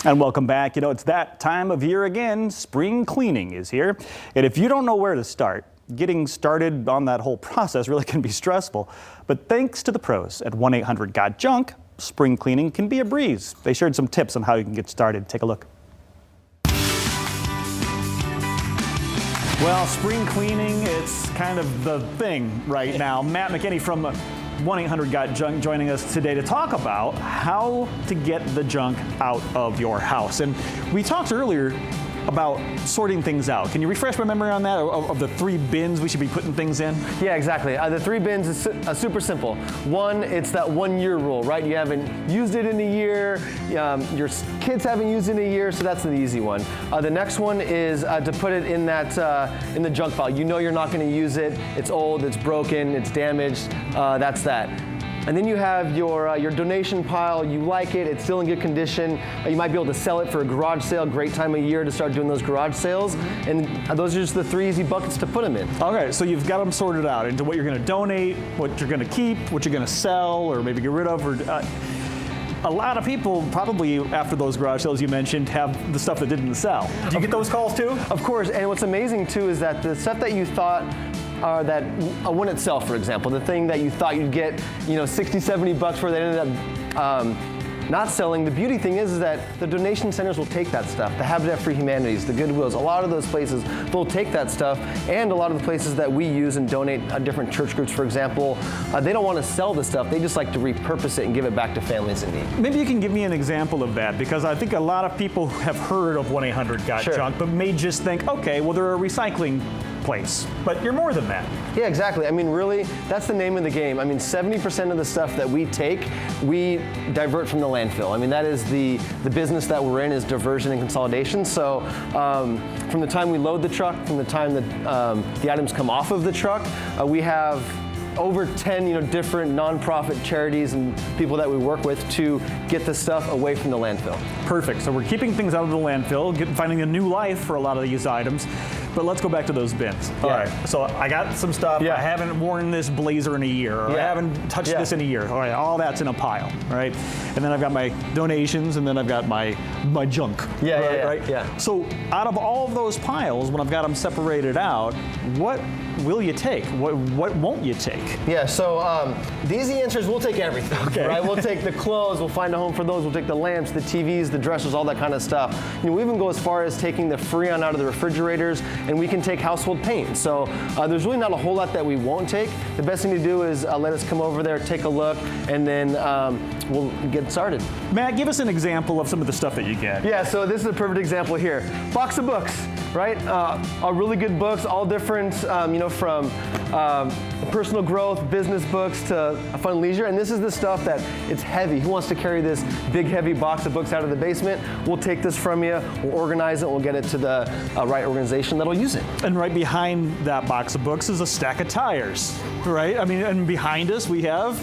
And welcome back. You know, it's that time of year again. Spring cleaning is here. And if you don't know where to start, getting started on that whole process really can be stressful. But thanks to the pros at 1-800-GOT-JUNK, spring cleaning can be a breeze. They shared some tips on how you can get started. Take a look. Well, spring cleaning, it's kind of the thing right now. Matt McKinney from 1-800-GOT-JUNK joining us today to talk about how to get the junk out of your house. And we talked earlier about sorting things out. Can you refresh my memory on that, of the 3 bins we should be putting things in? Yeah, exactly. The 3 bins is super simple. One, it's that 1-year rule, right? You haven't used it in a year, your kids haven't used it in a year, so that's the easy one. The next one is to put it in that in the junk pile. You know you're not going to use it. It's old, it's broken, it's damaged. That's that. And then you have your donation pile. You like it, it's still in good condition. You might be able to sell it for a garage sale. Great time of year to start doing those garage sales. And those are just the 3 easy buckets to put them in. Okay, so you've got them sorted out into what you're going to donate, what you're going to keep, what you're going to sell, or maybe get rid of. Or a lot of people probably, after those garage sales you mentioned, have the stuff that didn't sell. Do you get those calls too? Of course, and what's amazing too is that the stuff that you thought that wouldn't sell, for example, the thing that you thought you'd get, $60, $70 for, that ended up not selling. The beauty thing is that the donation centers will take that stuff. The Habitat for Humanities, the Goodwills, a lot of those places, they'll take that stuff, and a lot of the places that we use and donate, different church groups, for example, they don't want to sell the stuff. They just like to repurpose it and give it back to families in need. Maybe you can give me an example of that, because I think a lot of people have heard of 1-800-GOT-JUNK, but may just think, okay, well, they're a recycling place, but you're more than that. Yeah, exactly. I mean, really, that's the name of the game. I mean, 70% of the stuff that we take, we divert from the landfill. I mean, that is the business that we're in, is diversion and consolidation. So from the time we load the truck, from the time that the items come off of the truck, we have over 10 different nonprofit charities and people that we work with to get the stuff away from the landfill. Perfect. So we're keeping things out of the landfill, finding a new life for a lot of these items. But let's go back to those bins. All right, so I got some stuff. I haven't worn this blazer in a year, or I haven't touched this in a year. All right, all that's in a pile, right? And then I've got my donations, and then I've got my junk. Yeah. So out of all of those piles, when I've got them separated out, what will you take? What won't you take? Yeah, so the easy answer is we'll take everything. Okay. Right? We'll take the clothes, we'll find a home for those, we'll take the lamps, the TVs, the dressers, all that kind of stuff. We even go as far as taking the Freon out of the refrigerators, and we can take household paint. So there's really not a whole lot that we won't take. The best thing to do is let us come over there, take a look, and then we'll get started. Matt, give us an example of some of the stuff that you get. Yeah, so this is a perfect example here. Box of books, right? Really good books, all different, from personal growth, business books to fun leisure. And this is the stuff that it's heavy. Who wants to carry this big, heavy box of books out of the basement? We'll take this from you, we'll organize it, we'll get it to the right organization that'll use it. And right behind that box of books is a stack of tires, right? I mean, and behind us we have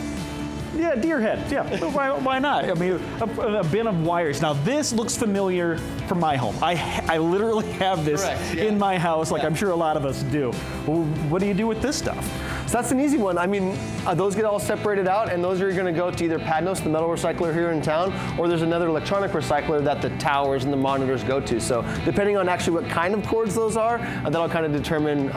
deer head. Yeah, why not? I mean, a bin of wires. Now, this looks familiar from my home. I literally have this in my house, like I'm sure a lot of us do. Well, what do you do with this stuff? So that's an easy one. I mean, those get all separated out, and those are going to go to either Padnos, the metal recycler here in town, or there's another electronic recycler that the towers and the monitors go to. So depending on actually what kind of cords those are, that'll kind of determine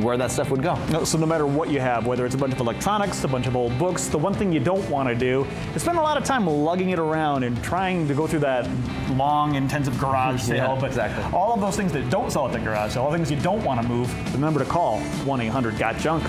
where that stuff would go. So no matter what you have, whether it's a bunch of electronics, a bunch of old books, the one thing you don't want to do is spend a lot of time lugging it around and trying to go through that long, intensive garage sale. But all of those things that don't sell at the garage sale, all the things you don't want to move, remember to call 1-800-GOT-JUNK.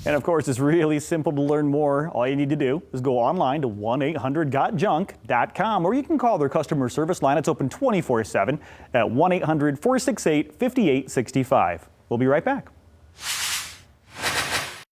And of course, it's really simple to learn more. All you need to do is go online to 1-800-GOT-JUNK.com, or you can call their customer service line. It's open 24/7 at 1-800-468-5865. We'll be right back.